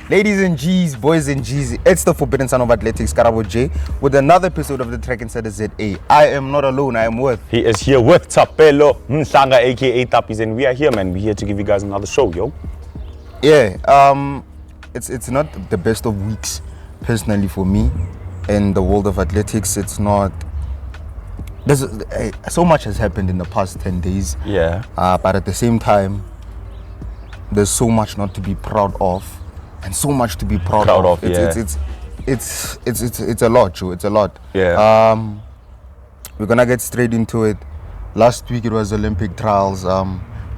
Ladies and G's, boys and G's, it's the forbidden son of athletics, KaraboJ, with another episode of the TrackInsider ZA. I am not alone, I am with. He is here with Thapelo, Mhlanga, aka Thappies, and we are here, man. We're here to give you guys another show, yo. Yeah, it's not the best of weeks, personally, for me. In the world of athletics, it's not. There's so much has happened in the past 10 days. Yeah. But at the same time, there's so much not to be proud of, and so much to be proud of. It's a lot, Joe. It's a lot. Yeah. We're gonna get straight into it. Last week it was Olympic trials.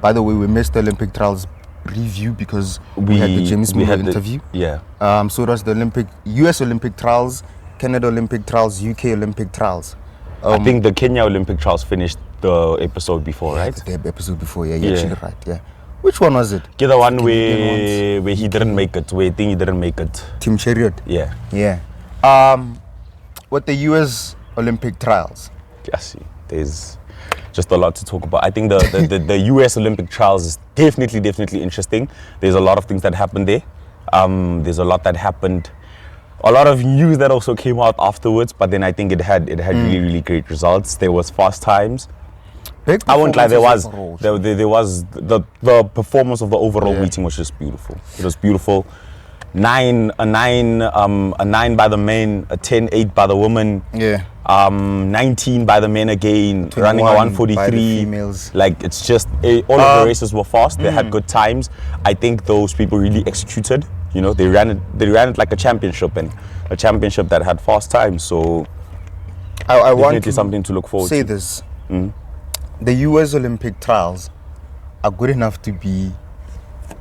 By the way, we missed the Olympic trials review because we had the James Miller interview. Yeah. So it was the US Olympic trials, Canada Olympic trials, UK Olympic trials. I think the Kenya Olympic trials finished the episode before, right? The episode before, yeah, you're actually right, yeah. Which one was it? The one where he didn't make it, where I think he didn't make it. Team Chariot? Yeah. Yeah. With the US Olympic trials. Yeah, see, there's just a lot to talk about. I think the US Olympic trials is definitely interesting. There's a lot of things that happened there. There's a lot that happened. A lot of news that also came out afterwards, but then I think it had really great results. There was fast times. I won't lie, there was the performance of the overall meeting was just beautiful. It was beautiful. A 9 by the men, a 10-8 by the women. Yeah. 19 by the men again, running a 143. By the females. Like, it's just all of the races were fast. They had good times. I think those people really executed. You know, they ran it like a championship, and a championship that had fast times. So I want to something to look forward to. say this. The US Olympic trials are good enough to be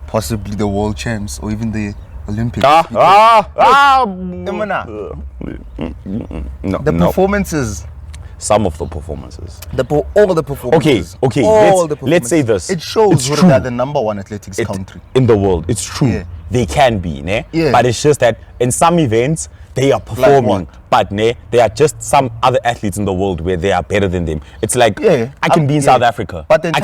possibly the world champs or even the Olympics. The performances. Some of the performances. All the performances. Okay. Let's say this. It shows they are the number one athletics country in the world. It's true. Yeah. They can be, ne? Yeah. But it's just that in some events they are performing, but ne, there are just some other athletes in the world where they are better than them. It's like I can be in South Africa, but I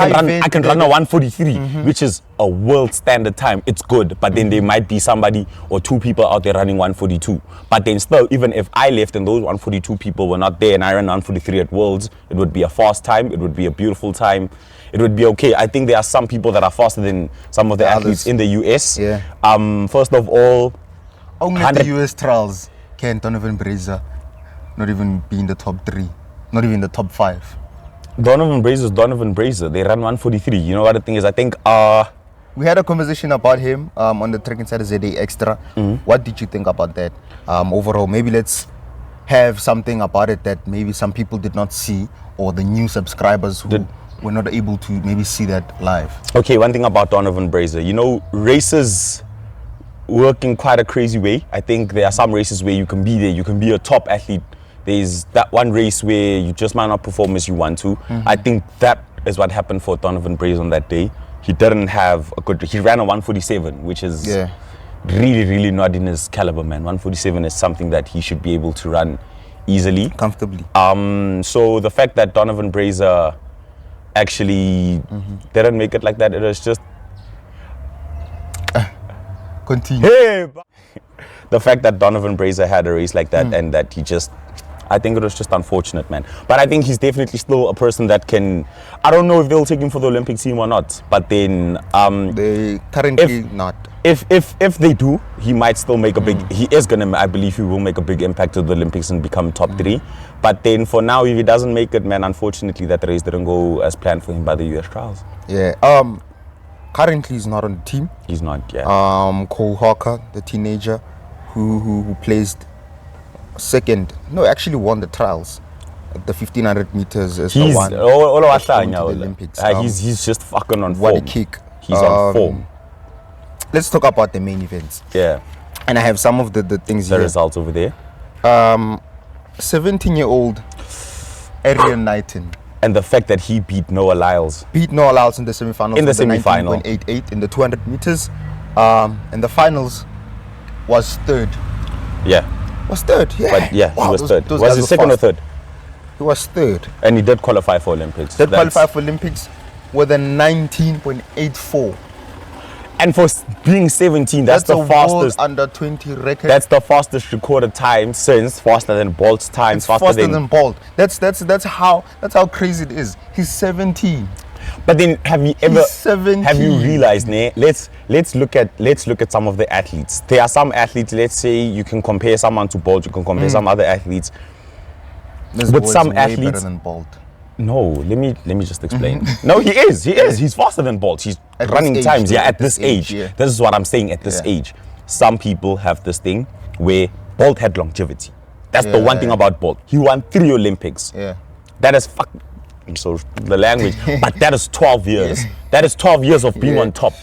can run a 143, which is a world standard time. It's good, but then there might be somebody or two people out there running 142. But then still, even if I left and those 142 people were not there and I ran 143 at Worlds, it would be a fast time. It would be a beautiful time. It would be okay. I think there are some people that are faster than some of the athletes in the US. Yeah. First of all, only the US trials can Donovan Brazier not even be in the top 3, not even the top 5. Donovan Brazier. They ran 143. You know what the thing is? I think we had a conversation about him on the TrackInsider ZA Extra. What did you think about that overall? Maybe let's have something about it that maybe some people did not see, or the new subscribers who were not able to maybe see that live. Okay, one thing about Donovan Brazier, you know, races work in quite a crazy way. I think there are some races where you can be there, you can be a top athlete. There's that one race where you just might not perform as you want to. I think that is what happened for Donovan Brazier on that day. He didn't have he ran a 147, which is really not in his caliber, man. 147 is something that he should be able to run easily, comfortably. So the fact that Donovan Brazier actually didn't make it like that, it was just continue. Hey, the fact that Donovan Brazier had a race like that and that I think it was just unfortunate, man. But I think he's definitely still a person that can. I don't know if they'll take him for the Olympic team or not. But then they currently not. If they do, he might still make a big. He is gonna. I believe he will make a big impact to the Olympics and become top 3. But then for now, if he doesn't make it, man, unfortunately, that race didn't go as planned for him by the US trials. Yeah. Currently, he's not on the team. He's not. Yeah. Cole Hawker, the teenager, who placed second. No, actually won the trials. The 1500 meters is the one. The Olympics. He's just fucking on form. What a kick. He's on form. Let's talk about the main events. Yeah. And I have some of the things the here. Results over there. 17-year-old Arian Knighton. And the fact that he beat Noah Lyles. Beat Noah Lyles in the semifinals. In the semifinal. 19.88 in the 200 meters. In the finals was third. Yeah. Was third, yeah. But yeah, he was third. Was he second or third? He was third. And he did qualify for Olympics. Qualify for Olympics with a 19.84. And for being 17, that's the a fastest. world under 20 record. That's the fastest recorded time since, faster than Bolt's time. It's faster than Bolt. That's how crazy it is. He's 17. But then, have you ever? He's 17. Have you realized, ne? Let's look at some of the athletes. There are some athletes. Let's say you can compare someone to Bolt. You can compare some other athletes. With some athletes, better than Bolt. No, let me just explain. No, he is. He's faster than Bolt. He's at running age, times. yeah, At this age. Yeah. This is what I'm saying. At this age, some people have this thing where Bolt had longevity. That's the one thing about Bolt. He won 3 Olympics. Yeah. That is so the language, but that is 12 years. That is 12 years of being on top,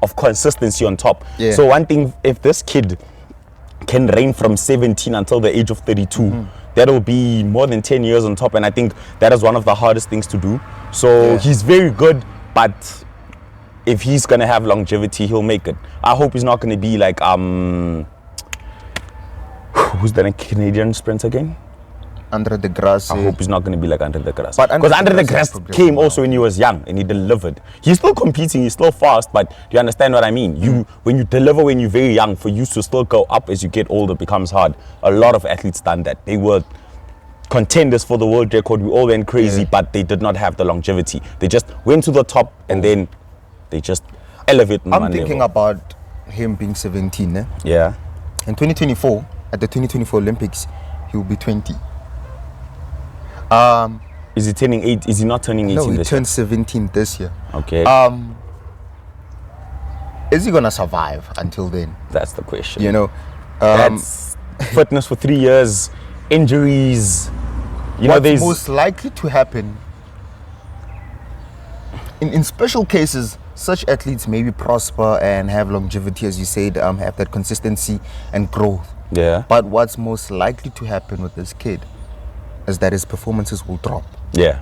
of consistency on top. Yeah. So one thing, if this kid can reign from 17 until the age of 32, that will be more than 10 years on top, and I think that is one of the hardest things to do. So he's very good, but if he's gonna have longevity, he'll make it. I hope he's not gonna be like who's the Canadian sprinter again? Andre de Grasse. I hope he's not going to be like Andre de Grasse. But because Andre de Grasse came also when he was young and he delivered. He's still competing, he's still fast, but do you understand what I mean? When you deliver when you're very young, for you to still go up as you get older becomes hard. A lot of athletes done that. They were contenders for the world record. We all went crazy, but they did not have the longevity. They just went to the top and then they just elevated. I'm thinking about him being 17. Eh? Yeah. In 2024, at the 2024 Olympics, he will be 20. Is he turning 8? Is he not turning 18 no, he this turned 17 this year. Okay. Is he gonna survive until then? That's the question. You know, that's fitness for 3 years, injuries. You know, what's there's most likely to happen in special cases. Such athletes maybe prosper and have longevity, as you said, have that consistency and growth. Yeah. But what's most likely to happen with this kid is that his performances will drop. Yeah.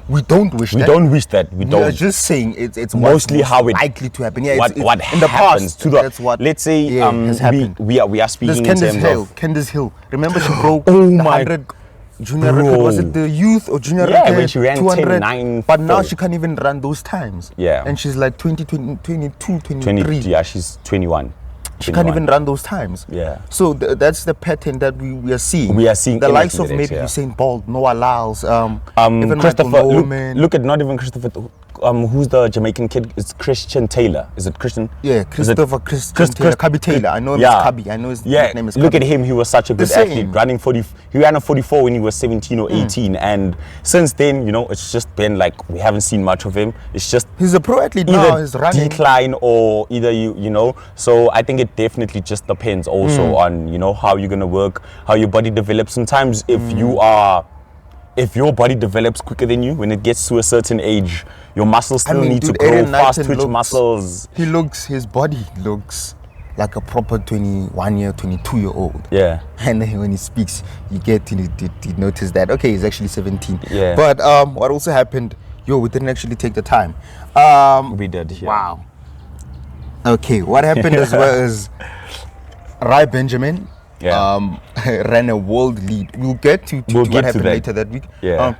We don't wish that. We don't wish that. We We don't. are just saying it's Mostly what's how it likely to happen. Yeah, what it's in the happens past. to the. That's what. Let's say has happened. we are speaking There's in terms of. Candice Hill. Remember she broke Oh the my 100 junior record. Was it the youth or junior record? Yeah, when she ran 200, 10.9. but now she can't even run those times. Yeah. And she's like 22, 23. 20, yeah, she's 21. She can't even run those times. Yeah. So that's the pattern that we are seeing. We are seeing the likes of everything maybe that is, Usain Bolt, Noah Lyles, even Christopher. Michael Norman. Look at not even Christopher. Who's the Jamaican kid? It's Christian Taylor. Is it Christian? Yeah, Christopher Christian Taylor, Cubby Taylor. I know him as Cubby. I know his nickname is Cubby. Look at him. He was such a good same. athlete. Running 40. He ran a 44 when he was 17 or 18, and since then, you know, it's just been like we haven't seen much of him. It's just he's a pro athlete either now. He's running. decline or either you know. So I think it definitely just depends also on how you're gonna work, how your body develops. Sometimes if your body develops quicker than you, when it gets to a certain age, your muscles still need to grow, fast twitch muscles. His body looks like a proper 21-year, 22-year-old. Yeah. And then when he speaks, you get to notice that, okay, he's actually 17. Yeah. But what also happened, we didn't actually take the time. We did, yeah. Wow. Okay, what happened as well is Rai Benjamin ran a world lead. We'll get to what happened later that week. Yeah.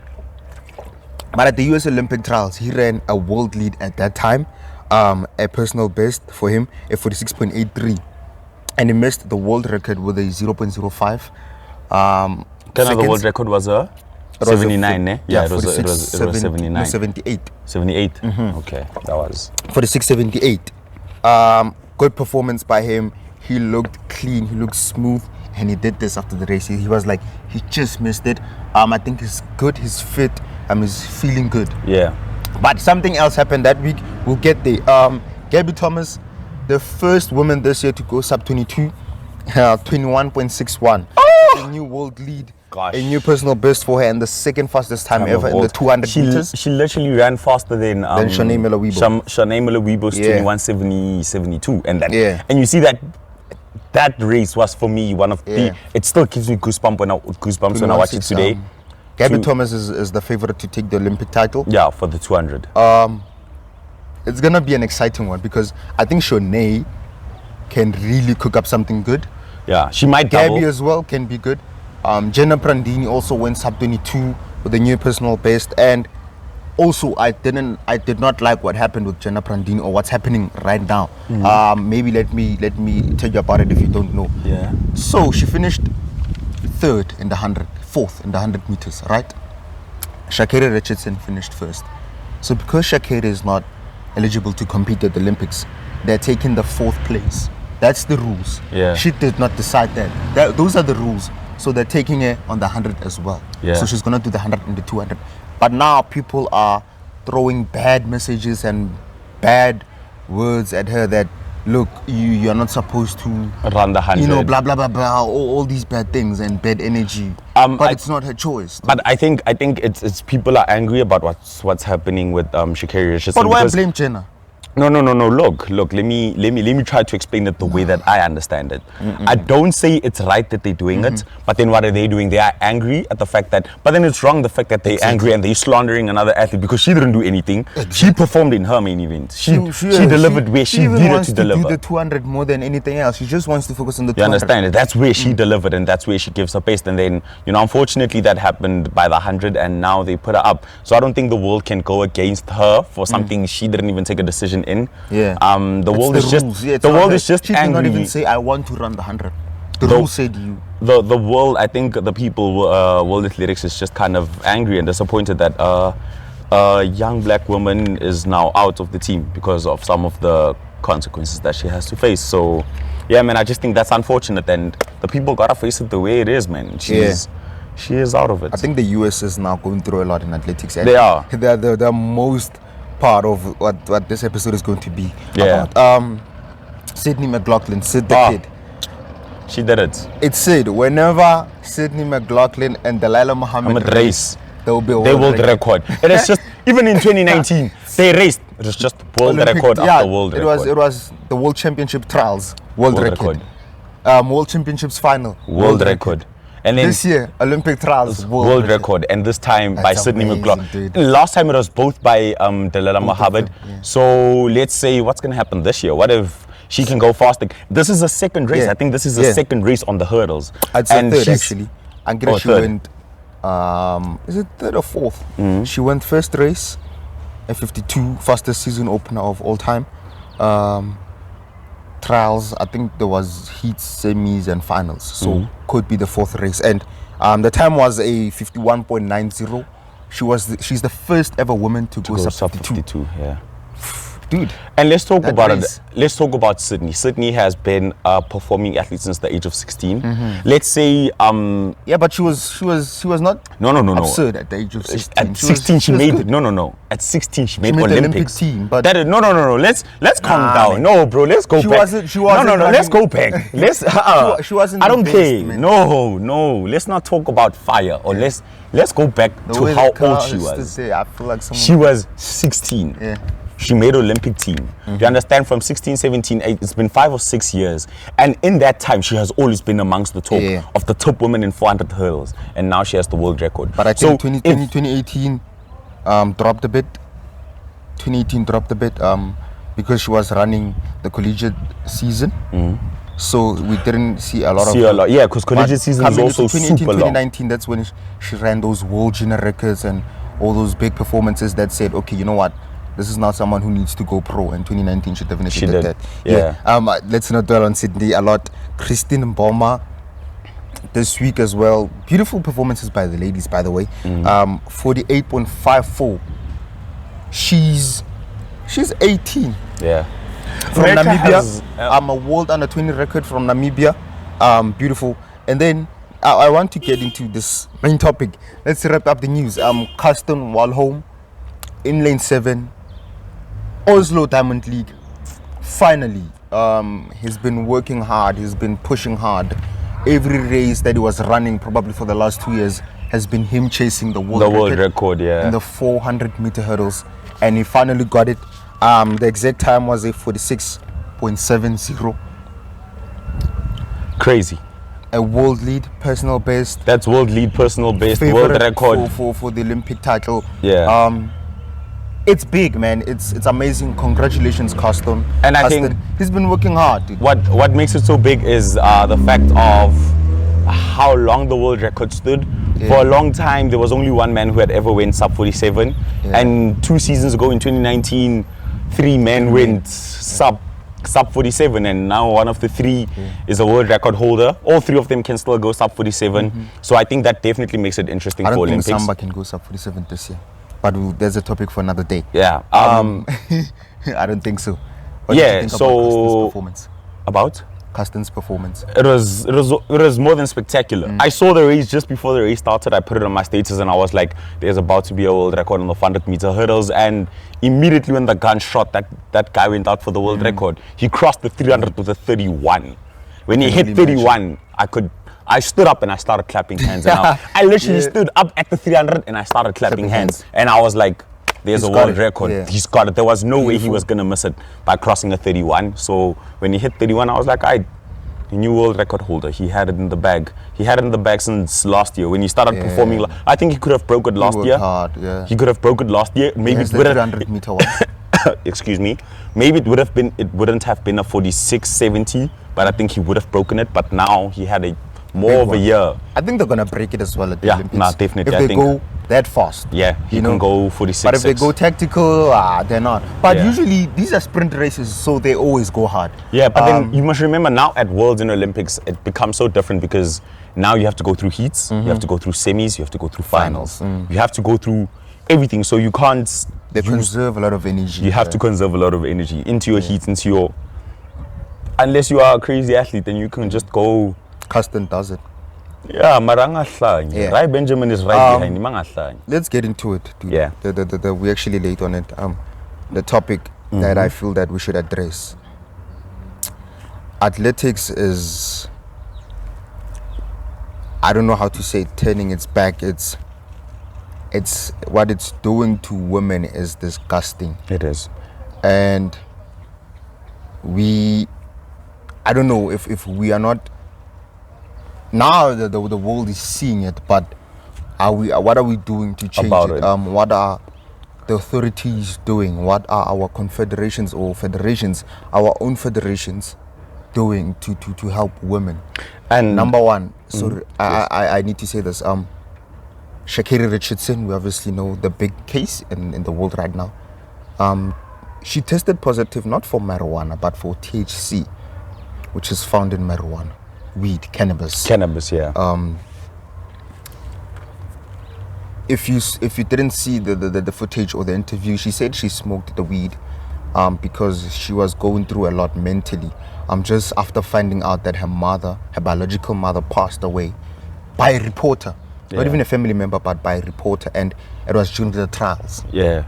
But at the US Olympic trials, he ran a world lead at that time, a personal best for him, a 46.83. And he missed the world record with a 0.05. The world record was a 79, eh? Yeah, it was 79. No, 78. 78? Okay, that was 46.78. Good performance by him. He looked clean, he looked smooth, and he did this after the race. He was like, he just missed it. I think he's good, he's fit, he's feeling good. Yeah. But something else happened that week. We'll get there. Gabby Thomas, the first woman this year to go sub-22, 21.61. A new world lead. Gosh. A new personal best for her and the second fastest time ever in the 200 meters. She literally ran faster than Shanae Miller-Weebo. Shanae Miller-Weebo's 21.72. And that, and you see that race was for me one of the. It still gives me goosebumps when I watch it today. Gabby Thomas is the favorite to take the Olympic title. Yeah, for the 200. It's gonna be an exciting one because I think Shanae can really cook up something good. Yeah, she might double. Gabby as well can be good. Jenna Prandini also went sub-22 with a new personal best, and also I did not like what happened with Jenna Prandini or what's happening right now. Maybe let me tell you about it if you don't know. Yeah. So she finished third in the 100, fourth in the 100 meters, right? Sha'Carri Richardson finished first. So because Sha'Carri is not eligible to compete at the Olympics, they're taking the fourth place. That's the rules. Yeah. She did not decide that. Those are the rules. So they're taking her on the 100 as well. Yeah. So she's gonna do the 100 and the 200. But now people are throwing bad messages and bad words at her that, look, you're not supposed to run the 100. You know, blah blah blah blah. All these bad things and bad energy. But it's not her choice. But I think it's people are angry about what's happening with Sha'Carri Richardson. But why blame Jenna? No. Look. Let me try to explain it the way that I understand it. I don't say it's right that they're doing it, but then what are they doing? They are angry at the fact that. But then it's wrong the fact that they're angry and they're slandering another athlete because she didn't do anything. She performed in her main event. She delivered where she needed to deliver. She do the 200 more than anything else. She just wants to focus on the 200. You understand? That's where she delivered and that's where she gives her best. And then unfortunately that happened by the 100 and now they put her up. So I don't think the world can go against her for something she didn't even take a decision in. Yeah. The world is just she angry. She did not even say I want to run the 100. The rules said you. The world, I think the people, world athletics is just kind of angry and disappointed that a young black woman is now out of the team because of some of the consequences that she has to face. So yeah, man, I just think that's unfortunate and the people gotta face it the way it is, man. She is out of it. I think the US is now going through a lot in athletics. And they are. They're the most part of what this episode is going to be about. Sydney McLaughlin, Sid the Kid. She did it. It said whenever Sydney McLaughlin and Delilah Muhammad race, there will be a world record. It is just, even in 2019, they raced. It was just world record after world record. It was the World Championship trials, world record. World Championships final, world record. And then this year, Olympic trials, world record. And this time by Sydney McLaughlin. Last time it was both by Delilah Muhammad. Yeah. So let's say what's going to happen this year? What if she can go faster? This is a second race. Yeah. I think this is the second race on the hurdles. I'd say third actually. I'm guessing she went, is it third or fourth? She went first race, at 52, fastest season opener of all time. Trials, I think there was heats, semis and finals, so could be the fourth race. And the time was a 51.90. She's the first ever woman to go sub 52. Yeah. Dude. And let's talk about it. Let's talk about Sydney. Sydney has been a performing athlete since the age of 16. Let's say yeah, but she was not absurd at the age of 16. At 16 she made it. No. At 16 she made Olympics. The Olympic team, but that is, no. Let's calm down. Man. No, bro, let's go back. She wasn't. No. Let's go back. Let's she wasn't. I don't care. Man. No. Let's not talk about fire or let's go back to how old she was. I feel like she was 16. Yeah. She made Olympic team. You understand? From 16, 17, it's been 5 or 6 years. And in that time, she has always been amongst the top of the top women in 400 hurdles. And now she has the world record. But I think 2018 dropped a bit. 2018 dropped a bit because she was running the collegiate season. So we didn't see a lot of... Yeah, because collegiate season is also super long. 2019, that's when she ran those world junior records and all those big performances that said, okay, you know what? This is not someone who needs to go pro, and 2019 she definitely did that. Yeah. Let's not dwell on Sydney a lot. Christine Mboma this week as well. Beautiful performances by the ladies, by the way. 48.54. She's 18. Yeah. From Namibia. A world under 20 record from Namibia. Beautiful. And then I want to get into this main topic. Let's wrap up the news. Carsten Walholm in lane 7. Oslo Diamond League, finally, he's been working hard, he's been pushing hard. Every race that he was running, probably for the last 2 years, has been him chasing the world record, in the 400-meter hurdles, and he finally got it. The exact time was a 46.70. Crazy. A world lead, personal best. That's world lead, personal best, world record for the Olympic title. Yeah. It's big, man. It's amazing. Congratulations, Carsten. And I think he's been working hard, dude. What makes it so big is the fact of how long the world record stood For a long time, there was only one man who had ever went sub 47, and 2 seasons ago in 2019, 3 men went sub 47, and now one of the 3 is a world record holder. All 3 of them can still go sub 47. So I think that definitely makes it interesting for Olympics. I don't think Samba can go sub 47 this year, but there's a topic for another day. Yeah. I don't think so. What do you think about Caster's performance? About? Caster's performance. It was more than spectacular. I saw the race just before the race started. I put it on my status and I was like, there's about to be a world record on the 400-meter hurdles, and immediately when the gun shot, that guy went out for the world record. He crossed the 300 with a 31. When he hit 31, I stood up and I started clapping hands. And I literally stood up at the 300 and I started clapping hands. And I was like, there's a world record. Yeah. He's got it. There was no way he was going to miss it by crossing a 31. So when he hit 31, I was like, the new world record holder. He had it in the bag. He had it in the bag since last year when he started performing. I think he could have broke it last year. He could have broke it last year. Maybe it would have 300-meter one. Excuse me. Maybe it wouldn't have been a 46.70, but I think he would have broken it. But now he had a more of a year. I think they're gonna break it as well at the Olympics. Nah, definitely. If they go that fast. Yeah, he can go 46. But if they go tactical, they're not. But usually these are sprint races, so they always go hard. Yeah, but then you must remember now at Worlds and Olympics, it becomes so different because now you have to go through heats, you have to go through semis, you have to go through finals. You have to go through everything, so you can't. They conserve a lot of energy. You have to conserve a lot of energy into your heats, into your. Unless you are a crazy athlete, then you can just go. Custom does it. Yeah, Rai Benjamin is right behind him. Let's get into it, dude. Yeah. We actually late on it. The topic that I feel that we should address. Athletics is, I don't know how to say it, turning its back. It's what it's doing to women is disgusting. It is. And I don't know if we are not. Now the world is seeing it, but what are we doing to change it? What are the authorities doing? What are our confederations or federations, our own federations, doing to help women? And number one, I need to say this. Sha'Carri Richardson, we obviously know the big case in the world right now. She tested positive not for marijuana but for THC, which is found in marijuana. Weed, cannabis. Cannabis, yeah. If you didn't see the footage or the interview, she said she smoked the weed because she was going through a lot mentally. Just after finding out that her biological mother, passed away by a reporter, not even a family member, but by a reporter, and it was during the trials. Yeah.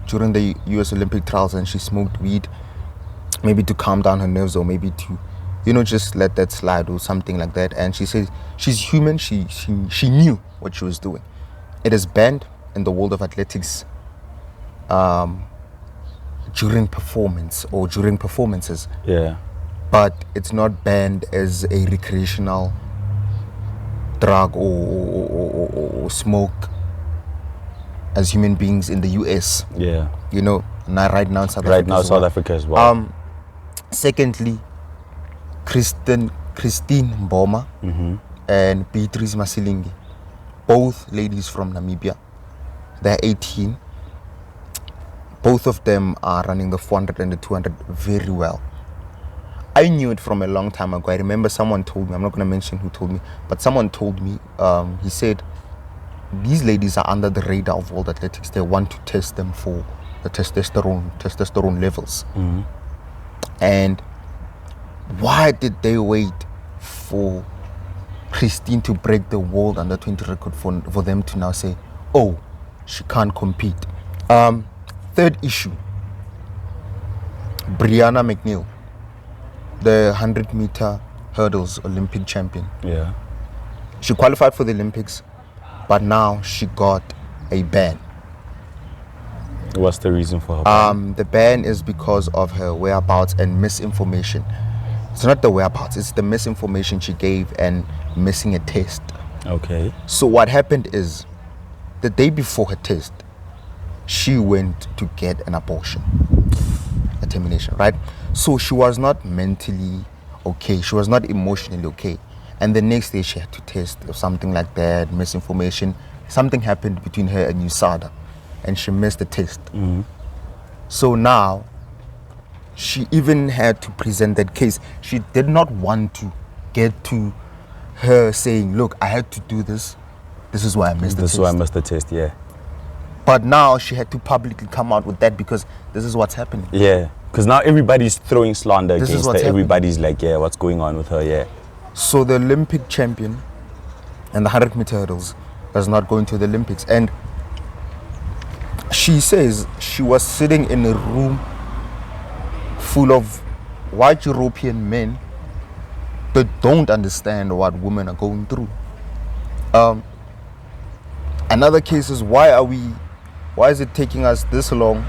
During the U.S. Olympic trials, and she smoked weed, maybe to calm down her nerves or maybe to, just let that slide or something like that. And she says she's human. She knew what she was doing. It is banned in the world of athletics during performance or during performances. Yeah. But it's not banned as a recreational drug or smoke as human beings in the US. Yeah. Right now in South Africa. Right now, South Africa as well. Secondly, Christine Mboma and Beatrice Masilingi, both ladies from Namibia. They're 18. Both of them are running the 400 and the 200 very well. I knew it from a long time ago. I remember someone told me, I'm not going to mention who told me, but someone told me, he said, these ladies are under the radar of world athletics. They want to test them for the testosterone levels. And why did they wait for Christine to break the world under 20 record for them to now say, oh, she can't compete? Third issue, Brianna McNeil, the 100-meter hurdles Olympic champion. Yeah. She qualified for the Olympics, but now she got a ban. What's the reason for her ban? The ban is because of her whereabouts and misinformation. It's not the whereabouts, it's the misinformation she gave and missing a test. Okay. So what happened is, the day before her test, she went to get an abortion, a termination, right? So she was not mentally okay, she was not emotionally okay. And the next day she had to test or something like that, misinformation. Something happened between her and USADA, and she missed the test. So now, she even had to present that case. She did not want to get to her saying, look, I had to do this. This is why I missed the test. This is why I missed the test, yeah. But now she had to publicly come out with that because this is what's happening. Yeah, because now everybody's throwing slander This is against her. what's happening. Everybody's like, yeah, what's going on with her, yeah. So the Olympic champion and the 100-meter hurdles is not going to the Olympics. And she says she was sitting in a room full of white European men that don't understand what women are going through. Another case is why is it taking us this long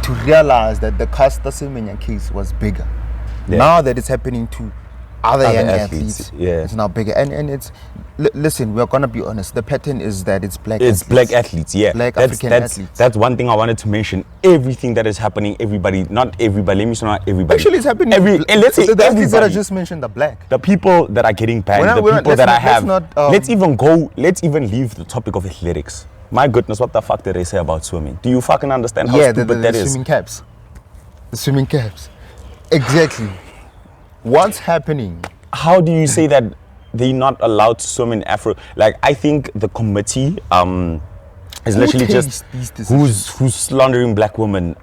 to realize that the Caster Semenya case was bigger? Yeah. Now that it's happening to other young athletes, yeah. it's now bigger. And it's, listen, we're gonna be honest, the pattern is that it's black athletes. Black athletes, yeah. Black African athletes. That's one thing I wanted to mention. Everything that is happening, everybody, not everybody, let me say not everybody. Actually, it's happening. Let's say the athletes that I everybody. just mentioned are black. The people that are getting banned, let's even leave the topic of athletics. My goodness, what the fuck did they say about swimming? Do you fucking understand how stupid that is? Swimming caps. The swimming caps. Exactly. What's happening? How do you say that they're not allowed to swim in Africa? Like, I think the committee is literally just who's slandering black women.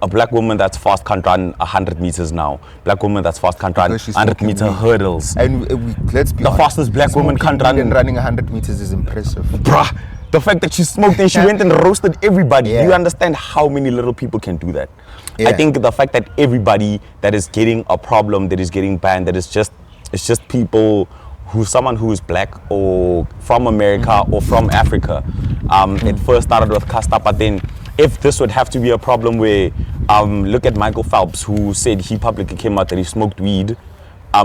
A black woman that's fast can't run 100 meters now. Black woman that's fast can't run 100-meter hurdles. And let's be the honest, fastest black woman can't run. And running 100 meters is impressive. Bruh, the fact that she smoked and she went and roasted everybody. Yeah. Do you understand how many little people can do that? Yeah. I think the fact that everybody that is getting a problem, that is getting banned, that is just, it's just people someone who is black or from America or from Africa. It first started with Caster, but then if this would have to be a problem where, look at Michael Phelps, who said he publicly came out that he smoked weed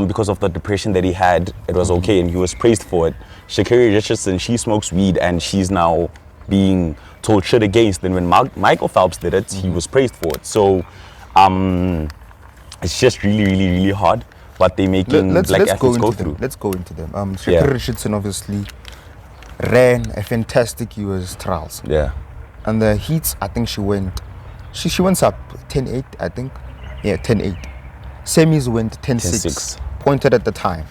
because of the depression that he had. It was okay and he was praised for it. Sha'Carri Richardson, she smokes weed and she's now being told shit against. And when Michael Phelps did it, he was praised for it. So it's just really, really, really hard what they're making black athletes go through. Let's go into them. Sha'Carri Richardson obviously ran a fantastic US trials. Yeah. And the heats, I think she went up 10-8, I think. Yeah, 10-8. Semis went 10-6. Pointed at the time.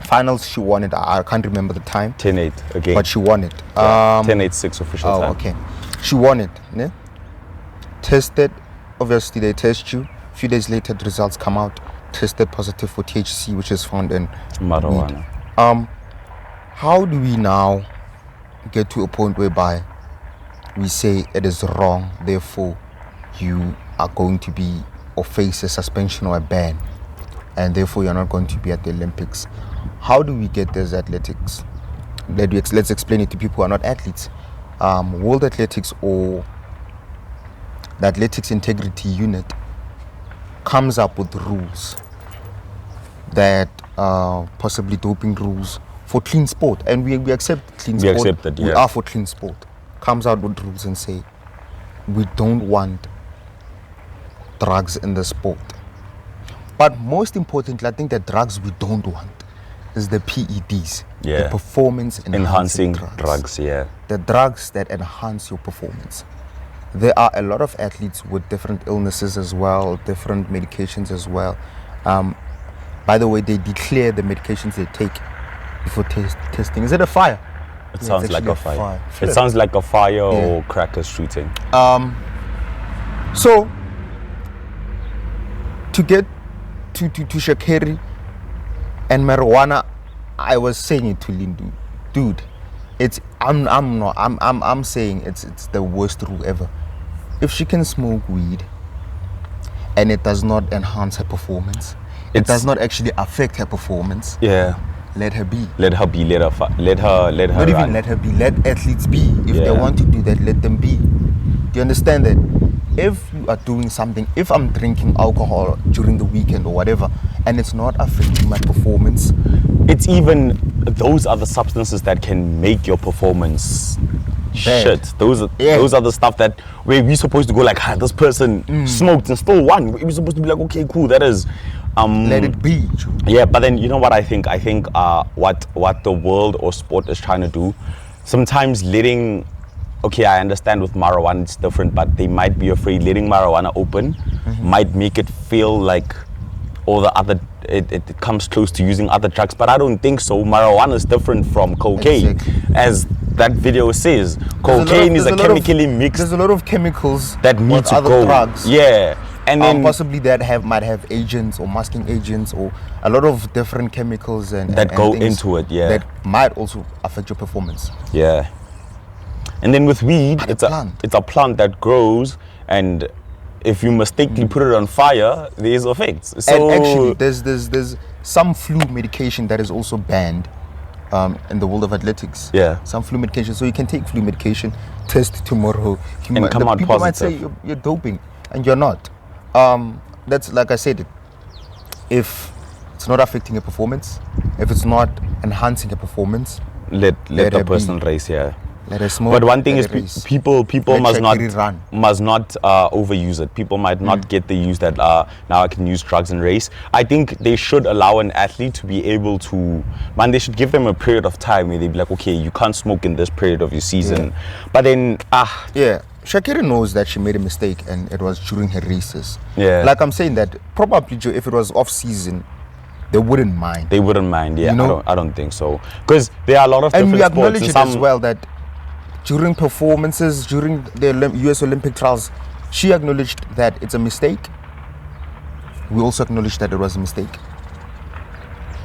Finals, she won it. I can't remember the time. 10-8 again. But she won it. 10-8-6 official time. Oh, okay. She won it. Ne? Tested. Obviously, they test you. A few days later, the results come out. Tested positive for THC, which is found in marijuana. How do we now get to a point whereby we say it is wrong, therefore you are going to be or face a suspension or a ban, and therefore you're not going to be at the Olympics? How do we get this athletics? Let's explain it to people who are not athletes. World Athletics or the Athletics Integrity Unit comes up with rules that possibly doping rules for clean sport, and we accept clean sport. We accept that, yeah. We are for clean sport. Comes out with rules and say we don't want drugs in the sport. But most importantly, I think the drugs we don't want is the PEDs, the performance enhancing drugs, yeah. The drugs that enhance your performance. There are a lot of athletes with different illnesses as well, different medications as well. By the way, they declare the medications they take before testing. Is it a fire? It sounds like a fire. It sounds like a fire or crackers shooting. So, to get to Sha'Carri and marijuana, I was saying it to Lindu, dude. I'm saying it's the worst rule ever. If she can smoke weed and it does not enhance her performance, it does not actually affect her performance. Yeah. Let her be. Let her be. Let her. Not run. even let her be. Let athletes be. If they want to do that, let them be. Do you understand that? If you are doing something, if I'm drinking alcohol during the weekend or whatever, and it's not affecting my performance, it's even those are the substances that can make your performance shit. Those are the stuff that where we're supposed to go like, this person smoked and still won. We're supposed to be like, okay, cool, that is Let it be. Yeah, but then you know what I think? I think what the world or sport is trying to do, sometimes letting, okay, I understand with marijuana it's different, but they might be afraid letting marijuana open might make it feel like all the other, it comes close to using other drugs, but I don't think so. Marijuana is different from cocaine. Exactly. As that video says, cocaine is a chemically mixed. There's a lot of chemicals that need with to other go. drugs. Yeah. And then possibly that might have agents or masking agents or a lot of different chemicals and go things into it, yeah. that might also affect your performance. Yeah. And then with weed, But it's a a plant that grows, and if you mistakenly put it on fire, there's effects. So And actually, there's some flu medication that is also banned in the world of athletics. Yeah. Some flu medication. So you can take flu medication, test tomorrow. And come out people positive. might say you're doping, and you're not. That's like I said, if it's not affecting your performance, if it's not enhancing your performance, let the her person be. race, yeah. let us smoke. But one thing let is her race. people Let must Shaqiri run. not overuse it. People might not get the use that now I can use drugs and race. I think they should allow an athlete to be able to, man, they should give them a period of time where they be like, okay, you can't smoke in this period of your season. But then Yeah, Shaqiri knows that she made a mistake and it was during her races. Yeah. Like I'm saying that probably if it was off season, they wouldn't mind. they wouldn't mind. Yeah, You know? I don't think so. Because there are a lot of And different we acknowledge sports. it as well that during performances, during the US Olympic trials, she acknowledged that it's a mistake. We also acknowledge that it was a mistake.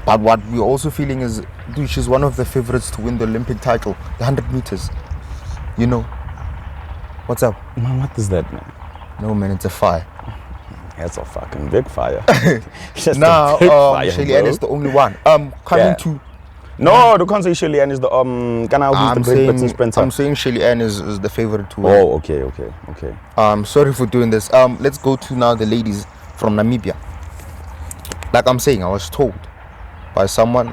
But what we're also feeling is, dude, she's one of the favorites to win the Olympic title, the 100 meters. You know? What's up? Man, what is that, man? No, man, it's a fire. That's a fucking big fire. Just Now, a big fire, Shelly bro. Ann is the only one. Coming Yeah. to... No, the can't say Shelly Ann is the who's the great Britain sprinter. I'm saying Shelly Ann is the favorite to win. Oh, okay. Sorry for doing this. Let's go to now the ladies from Namibia. Like I'm saying, I was told by someone,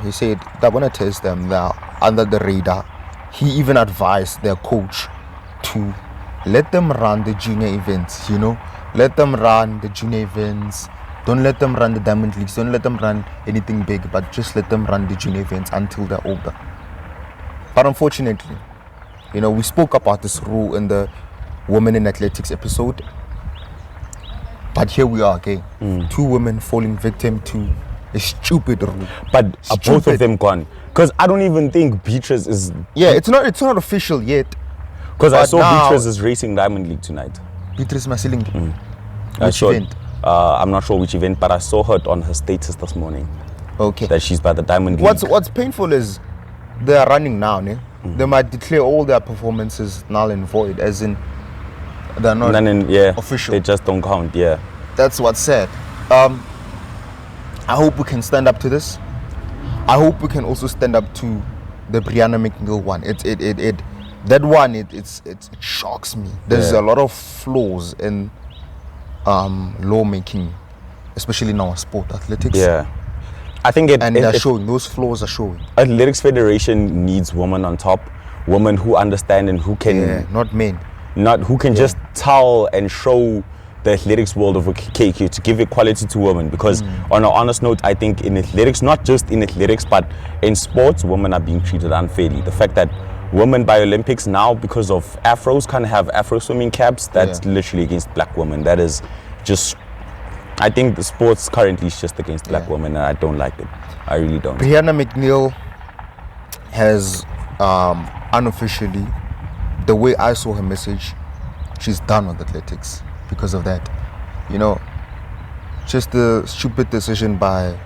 he said they're gonna test them, they're under the radar. He even advised their coach to let them run the junior events, you know, let them run the junior events. Don't let them run the diamond leagues, don't let them run anything big, but just let them run the junior events until they're older. But unfortunately, you know, we spoke about this rule in the Women in Athletics episode. But here we are again. 2 women falling victim to a stupid rule. But are both of them gone? Because I don't even think Beatrice is. Yeah, it's not official yet. Because I But saw now- Beatrice is racing Diamond League tonight. Beatrice Masilingi. I Which saw. event? I'm not sure which event, but I saw her on her status this morning Okay. that she's by the Diamond League. What's painful is they are running now, ne? They might declare all their performances null and void, as in they're not official. They just don't count. Yeah. That's what's sad. I hope we can stand up to this. I hope we can also stand up to the Brianna McNeil one. That one it shocks me. There's a lot of flaws in lawmaking, especially in our sport, athletics. Yeah. I think They're showing, those flaws are showing. Athletics Federation needs women on top, women who understand and who can Not men. just tell and show the athletics world of KQ to give equality to women. Because on an honest note, I think in athletics, not just in athletics, but in sports, women are being treated unfairly. The fact that women by Olympics now, because of afros, can't have afro swimming caps, that's literally against black women. That is just, I think the sports currently is just against black women, and I don't like it. I really don't. Brianna McNeil has unofficially, the way I saw her message, she's done with athletics because of that. You know, just a stupid decision by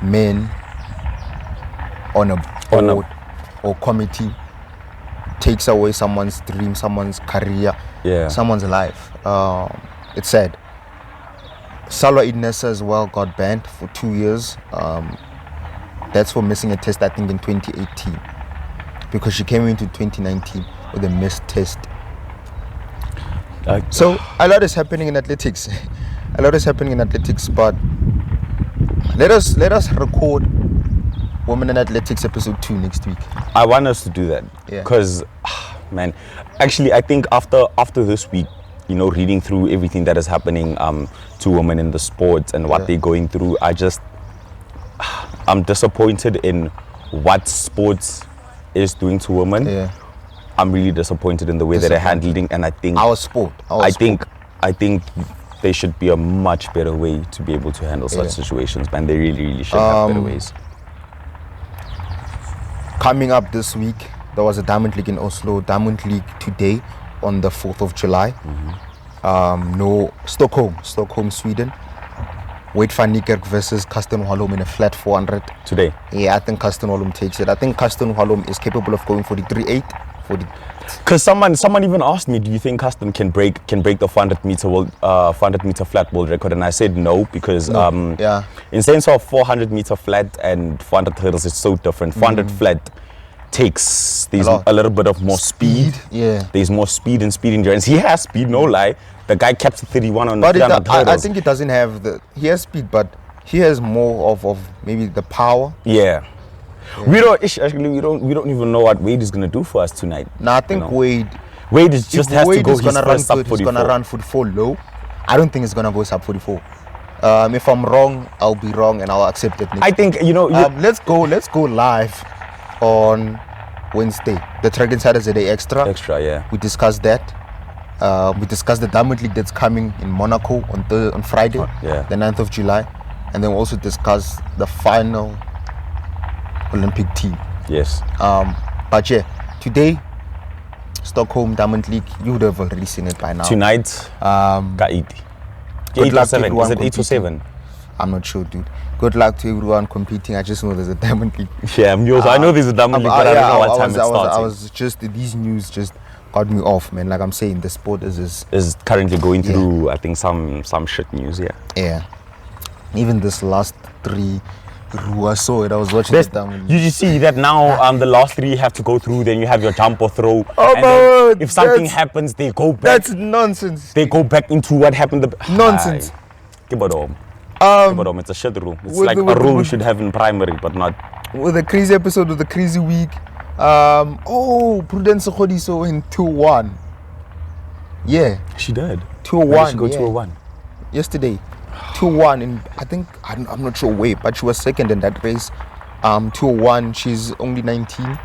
men on a board or committee takes away someone's dream, someone's career, someone's life. It's sad. Salwa Idnesa as well got banned for 2 years. That's for missing a test, I think, in 2018, because she came into 2019 with a missed test. So a lot is happening in athletics. A lot is happening in athletics, but let us record Women in Athletics episode 2 next week. I want us to do that because, man, actually, I think after this week, reading through everything that is happening to women in the sport and what they're going through, I'm disappointed in what sports is doing to women. Yeah. I'm really disappointed in the way that they're handling, and I think I think there should be a much better way to be able to handle such situations, man. They really, really should have better ways. Coming up this week, there was a Diamond League in Oslo. Diamond League today on the 4th of July. Stockholm, Sweden. Wade van Niekerk versus Caster Semenya in a flat 400. Today? Yeah, I think Caster Semenya takes it. I think Caster Semenya is capable of going 43.8. Because someone even asked me, do you think Caster can break the 400 meter flat world record? And I said no, because in sense of 400 meter flat and 400 hurdles, it's so different. 400 flat takes a little bit of more speed. Yeah, there's more speed and speed endurance. He has speed, no lie. The guy kept 31 on 300 hurdles. I think he doesn't have he has speed, but he has more of maybe the power. Yeah. We don't even know what Wade is gonna do for us tonight. I think Wade is just has to go. He's gonna run 44 low. I don't think it's gonna go sub 44. If I'm wrong, I'll be wrong and I'll accept it. I think let's go live on Wednesday. The TrackInsider ZA extra. Yeah. We discussed that. We discussed the Diamond League that's coming in Monaco on Friday, the 9th of July, and then we also discuss the final Olympic team. Yes. But yeah, today, Stockholm Diamond League, you would have already seen it by now. Tonight, got 80. Good 8 luck or 7. to everyone. Is it 8 or 7? I'm not sure, dude. Good luck to everyone competing. I just know there's a Diamond League. Yeah, I know there's a Diamond League, but I don't know what time it's starting. I was just, these news just got me off, man. Like I'm saying, the sport is currently going through, I think, some shit news, Yeah. Even this last 3, I saw it. I was watching it down. You see that now the last 3 have to go through, then you have your jump or throw. Oh, if something happens, they go back. That's nonsense. They go back into what happened. Nonsense. It's a shit rule. It's like a rule you should have in primary, but not. With a crazy episode of the crazy week. Prudence Khodiso in 2-1. Yeah. She did. 2-1. She go 2-1. Yesterday. 2-1 in, I think, I'm not sure where, but she was second in that race. 2-1. She's only 19.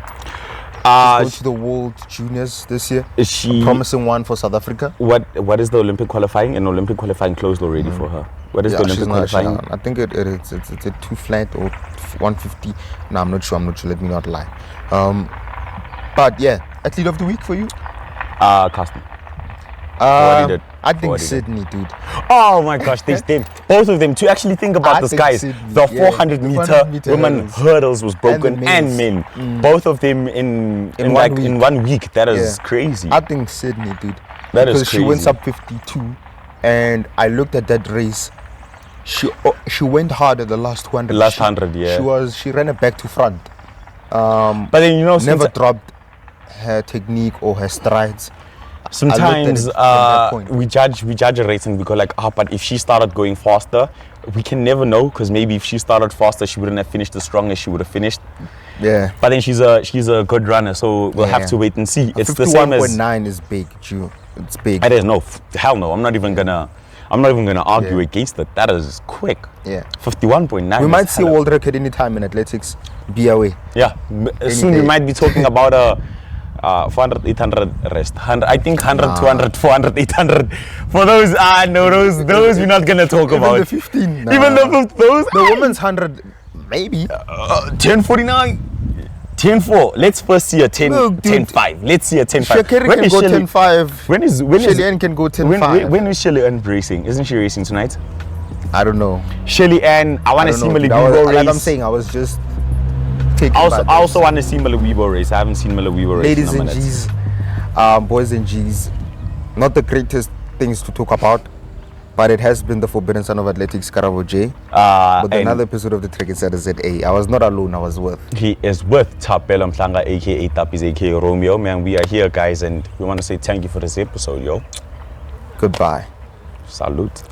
She's to the World Juniors this year. Is she a promising one for South Africa? What is the Olympic qualifying? And Olympic qualifying closed already for her. What is the Olympic qualifying? I think it's a 2 flat or 150. No, I'm not sure. Let me not lie. But yeah, athlete of the week for you? Caster. I think Sydney, dude. Oh my gosh, both of them. To actually think about this, guys, Sydney, the 400 meter women hurdles was broken, and men. Both of them in 1 week. That is crazy. I think Sydney, dude. That is crazy. Because she went sub 52, and I looked at that race. She went hard at the last 200. The last 100, yeah. She ran it back to front. But then never dropped her technique or her strides. Sometimes we judge a race and we go like, but if she started going faster, we can never know, because maybe if she started faster, she wouldn't have finished as strong as she would have finished. Yeah. But then she's a good runner, so we'll have to wait and see. It's the same as 51.9 is big, Jew. It's big. It is hell no. I'm not even gonna argue against it. That is quick. Yeah. 51.9. We might see a world record anytime in athletics. Be away. Yeah. Soon we might be talking about a 400, 800 rest. I think 100, 200, 400, 800. For those, those we're not gonna talk about. Even the 15. Nah. Even those. The women's 100, maybe. 10:49. 10-4. Let's first see a 10-5. Let's see a 10-5. Shakiri can go 10-5. When is Shelly Ann can go 10-5. When is Shelly Ann racing? Isn't she racing tonight? I don't know. Shelly Ann, I want to see Miller Weibo race. Like I'm saying, I was just taking. I also want to see Miller Weibo race. I haven't seen Miller Weibo race. Ladies and G's, boys and G's, not the greatest things to talk about, but it has been the forbidden son of athletics, KaraboJ, with another episode of the TrackInsider ZA. I was not alone, I was with. He is with Thapelo, Mhlanga, aka Thappies, aka Romeo. Man, we are here, guys, and we want to say thank you for this episode, yo. Goodbye. Salute.